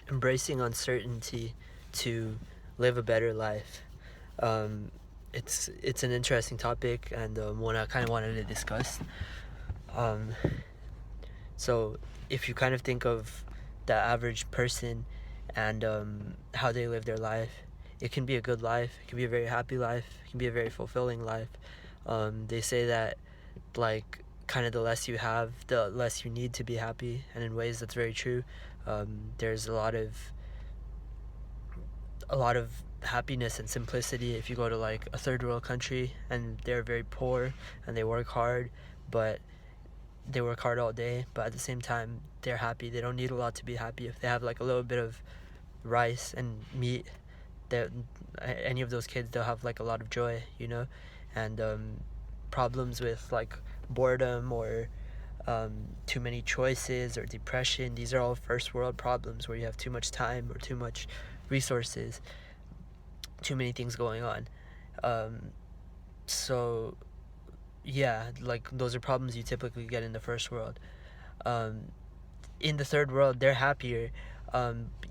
embracing uncertainty to live a better life. Um, it's an interesting topic, and one I kind of wanted to discuss. Um, so if you kind of think of the average person and how they live their life, it can be a good life. It can be a very happy life. It can be a very fulfilling life. They say that like kind of the less you have, the less you need to be happy, and in ways that's very true. There's a lot of happiness and simplicity if you go to like a third world country and they're very poor and they work hard, but they work hard all day, but at the same time they're happy. They don't need a lot to be happy. If they have like a little bit of rice and meat, that any of those kids, they'll have like a lot of joy, and problems with like boredom or too many choices or depression, these are all first world problems where you have too much time or too much resources, too many things going on. So yeah, like those are problems you typically get in the first world. um, in the third world they're happier.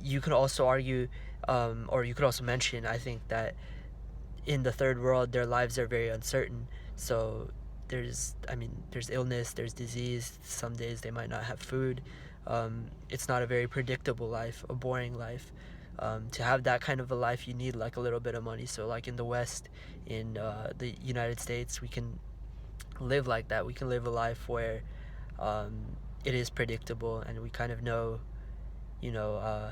You could also argue, or you could also mention, I think, that in the third world their lives are very uncertain. So there's illness, there's disease, some days they might not have food. It's not a very predictable life, a boring life. To have that kind of a life you need like a little bit of money. So like in the West, in the United States, we can live like that. We can live a life where um, it is predictable and we kind of know, you know uh,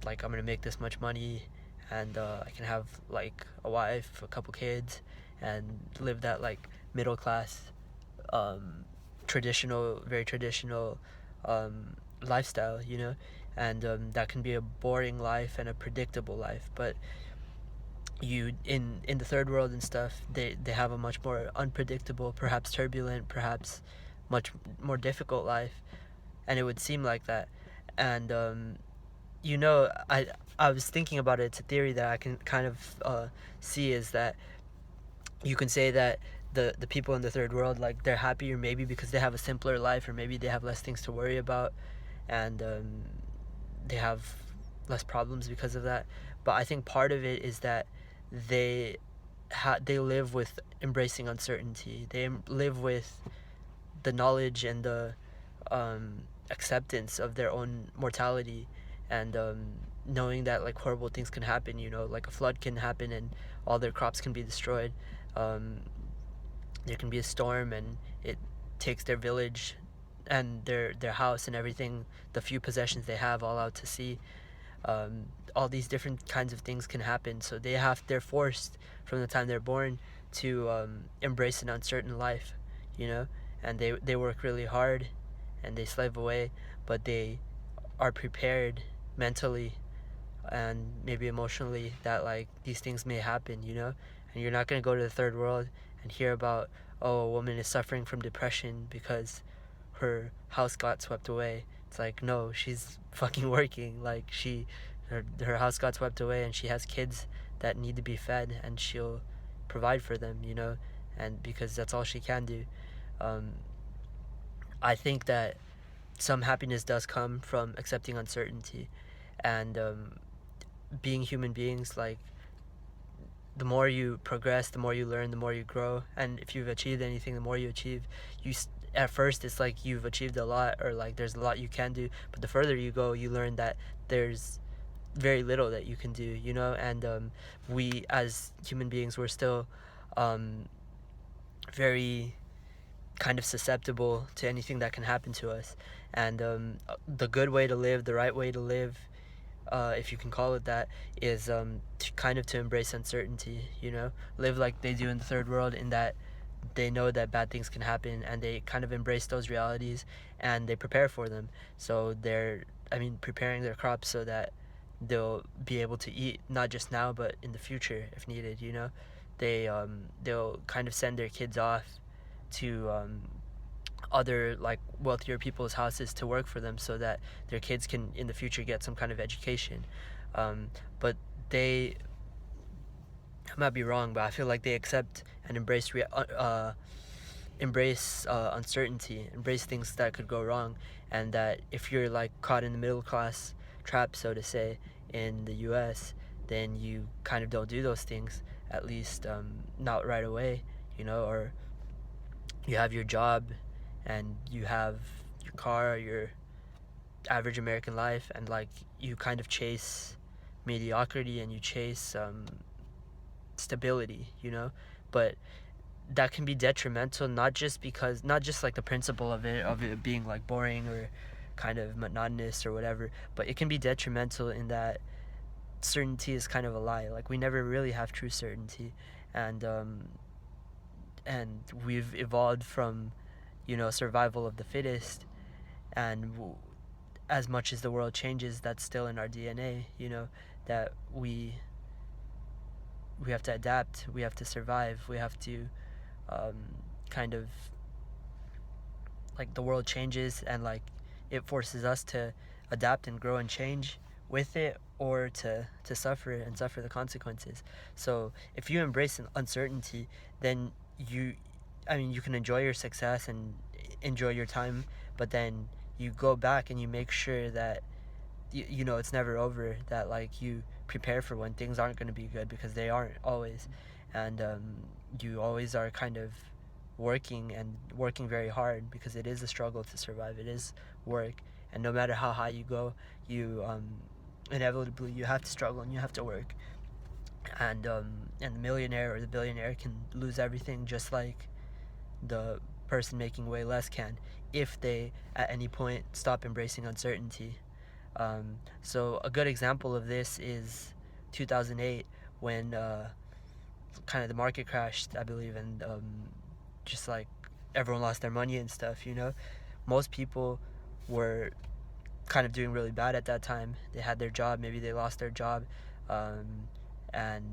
like I'm gonna make this much money, and I can have like a wife, a couple kids, and live that like middle class, um, very traditional lifestyle, and that can be a boring life and a predictable life. But you in the third world and stuff, they have a much more unpredictable, perhaps turbulent, perhaps much more difficult life, and it would seem like that. And I was thinking about it. It's a theory that I can kind of see, is that you can say that the people in the third world, like, they're happier maybe because they have a simpler life, or maybe they have less things to worry about, and they have less problems because of that. But I think part of it is that they they live with embracing uncertainty. They live with the knowledge and the acceptance of their own mortality, and knowing that like horrible things can happen. Like a flood can happen and all their crops can be destroyed. Um, there can be a storm and it takes their village and their house and everything, the few possessions they have, all out to sea. All these different kinds of things can happen, so they're forced from the time they're born to embrace an uncertain life, you know, and they work really hard and they slave away, but they are prepared mentally and maybe emotionally that like these things may happen, and you're not going to go to the third world and hear about, oh, a woman is suffering from depression because her house got swept away. It's like, no, she's fucking working. Like, her house got swept away and she has kids that need to be fed, and she'll provide for them, and because that's all she can do. um, I think that some happiness does come from accepting uncertainty, and being human beings. Like, the more you progress, the more you learn, the more you grow, and if you've achieved anything, the more you achieve, at first it's like you've achieved a lot, or like there's a lot you can do, but the further you go, you learn that there's very little that you can do, and we as human beings, we're still um, very kind of susceptible to anything that can happen to us. And the good way to live, the right way to live, if you can call it that, is to embrace uncertainty. Live like they do in the third world, in that they know that bad things can happen, and they kind of embrace those realities and they prepare for them. So they're, preparing their crops so that they'll be able to eat, not just now but in the future if needed. They'll kind of send their kids off to other like wealthier people's houses to work for them, so that their kids can in the future get some kind of education. But they, I might be wrong, but I feel like they accept and embrace uncertainty, embrace things that could go wrong, and that if you're like caught in the middle class, trapped, so to say, in the US, then you kind of don't do those things, at least not right away, or you have your job and you have your car, your average American life, and like you kind of chase mediocrity and you chase stability, but that can be detrimental, not just like the principle of it being like boring or kind of monotonous or whatever, but it can be detrimental in that certainty is kind of a lie. Like we never really have true certainty, and we've evolved from survival of the fittest, and as much as the world changes, that's still in our DNA, that we have to adapt, we have to survive, we have to um, kind of, like, the world changes and like it forces us to adapt and grow and change with it, or to suffer and suffer the consequences. So if you embrace an uncertainty, then you can enjoy your success and enjoy your time, but then you go back and you make sure that it's never over, that like you prepare for when things aren't going to be good, because they aren't always, and you always are kind of working very hard, because it is a struggle to survive, it is work, and no matter how high you go, you inevitably you have to struggle and you have to work, and the millionaire or the billionaire can lose everything, just like the person making way less can, if they at any point stop embracing uncertainty. So a good example of this is 2008, when kind of the market crashed, I believe, and just like everyone lost their money and stuff. Most people were kind of doing really bad at that time. They had their job, maybe they lost their job, um, and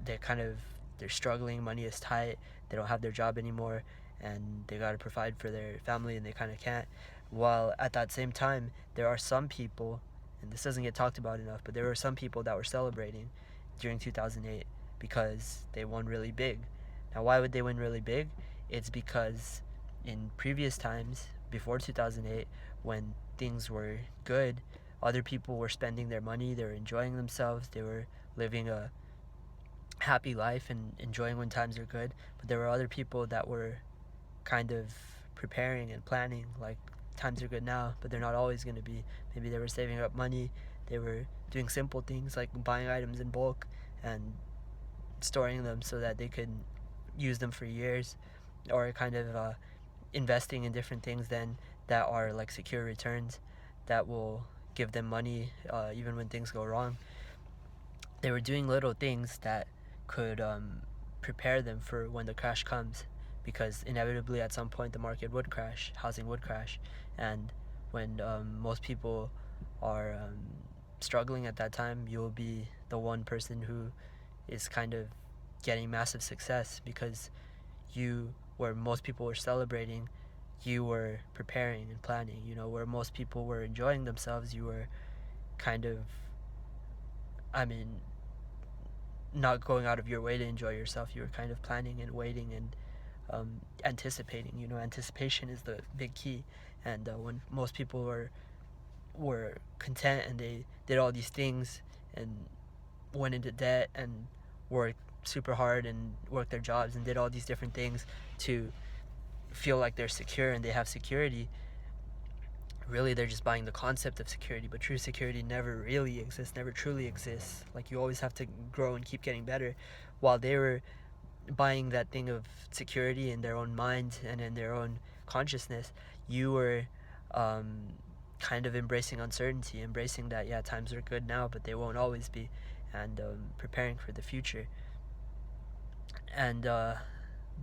they're struggling. Money is tight. They don't have their job anymore, and they got to provide for their family, and they kind of can't. While at that same time, there are some people, and this doesn't get talked about enough, but there were some people that were celebrating during 2008 because they won really big. Now, why would they win really big? It's because in previous times, before 2008, when things were good, other people were spending their money, they were enjoying themselves, they were living a happy life and enjoying when times are good. But there were other people that were kind of preparing and planning, like, times are good now, but they're not always going to be. Maybe they were saving up money, they were doing simple things like buying items in bulk and storing them so that they could use them for years, or kind of investing in different things then that are like secure returns that will give them money even when things go wrong. They were doing little things that could prepare them for when the crash comes, because inevitably at some point the market would crash, housing would crash, and when most people are struggling at that time, you'll be the one person who is kind of getting massive success, because you, where most people were celebrating, you were preparing and planning. Where most people were enjoying themselves, you were kind of, I mean, not going out of your way to enjoy yourself. You were kind of planning and waiting and anticipating. Anticipation is the big key. And when most people were content and they did all these things and went into debt and worked super hard and worked their jobs and did all these different things to feel like they're secure and they have security, really they're just buying the concept of security, but true security never really exists, never truly exists. Like, you always have to grow and keep getting better. While they were buying that thing of security in their own mind and in their own consciousness, you were kind of embracing uncertainty, embracing that, yeah, times are good now, but they won't always be, and preparing for the future. And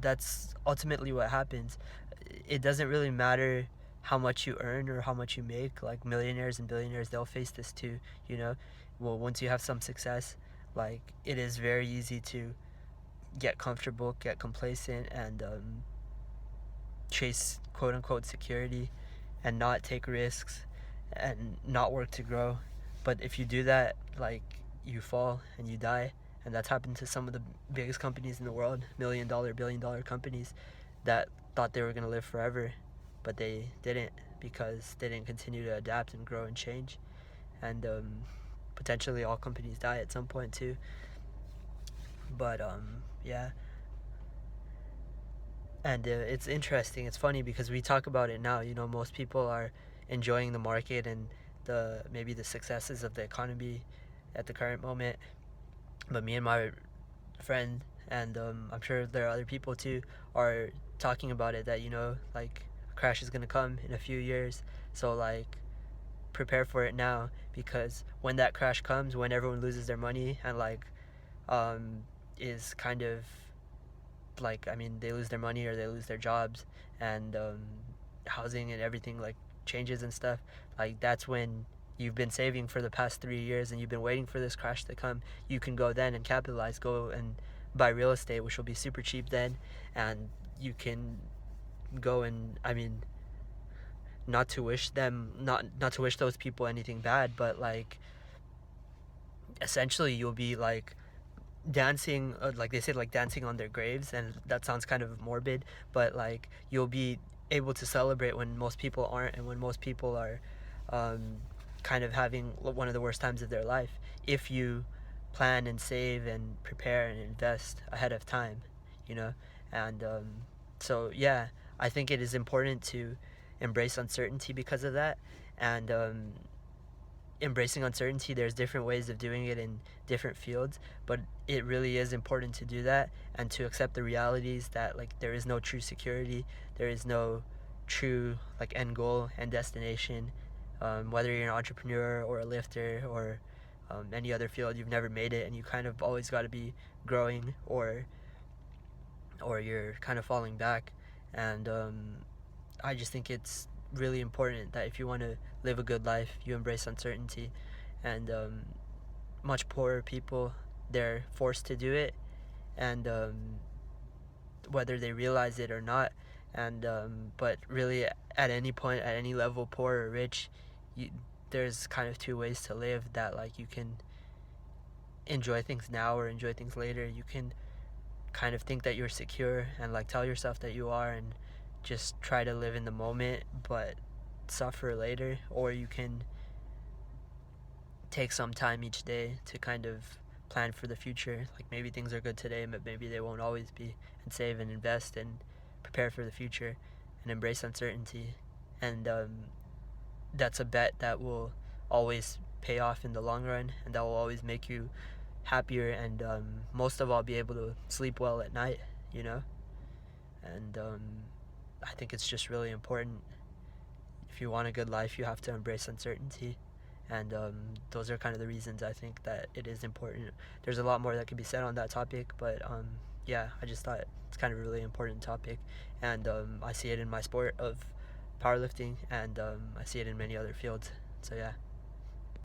that's ultimately what happens. It doesn't really matter how much you earn or how much you make. Like, millionaires and billionaires, they'll face this too. Well, once you have some success, like, it is very easy to get comfortable, get complacent, and chase quote unquote security and not take risks and not work to grow. But if you do that, like, you fall and you die. And that's happened to some of the biggest companies in the world, $1 million, $1 billion companies that thought they were going to live forever, but they didn't, because they didn't continue to adapt and grow and change. and potentially all companies die at some point too. But yeah, and it's interesting. It's funny because we talk about it now. You know, most people are enjoying the market and the maybe the successes of the economy at the current moment. But me and my friend, and I'm sure there are other people too, are talking about it, that you know, like, a crash is gonna come in a few years. So like, prepare for it now, because when that crash comes, when everyone loses their money and like is kind of like, I mean, they lose their money or they lose their jobs, and housing and everything like changes and stuff, like that's when you've been saving for the past 3 years and you've been waiting for this crash to come. You can go then and capitalize, go and buy real estate, which will be super cheap then, and you can go and, I mean, not to wish those people anything bad, but like, essentially you'll be like dancing, like they say, like dancing on their graves, and that sounds kind of morbid, but like, you'll be able to celebrate when most people aren't, and when most people are um, kind of having one of the worst times of their life, if you plan and save and prepare and invest ahead of time, you know. And so yeah, I think it is important to embrace uncertainty because of that. And embracing uncertainty, there's different ways of doing it in different fields, but it really is important to do that and to accept the realities that like, there is no true security, there is no true like end goal and destination. Whether you're an entrepreneur or a lifter or any other field, you've never made it, and you kind of always got to be growing, or you're kind of falling back. And I just think it's really important that if you want to live a good life, you embrace uncertainty. And much poorer people, they're forced to do it, and whether they realize it or not. And but really, at any point, at any level, poor or rich, you, there's kind of two ways to live, that like, you can enjoy things now or enjoy things later. You can kind of think that you're secure and like tell yourself that you are, and just try to live in the moment but suffer later, or you can take some time each day to kind of plan for the future. Like, maybe things are good today, but maybe they won't always be, and save and invest and prepare for the future and embrace uncertainty. And that's a bet that will always pay off in the long run, and that will always make you happier, and most of all, be able to sleep well at night, you know. And I think it's just really important. If you want a good life, you have to embrace uncertainty, and those are kind of the reasons I think that it is important. There's a lot more that could be said on that topic, but yeah, I just thought it's kind of a really important topic, and I see it in my sport of powerlifting, and I see it in many other fields. So yeah.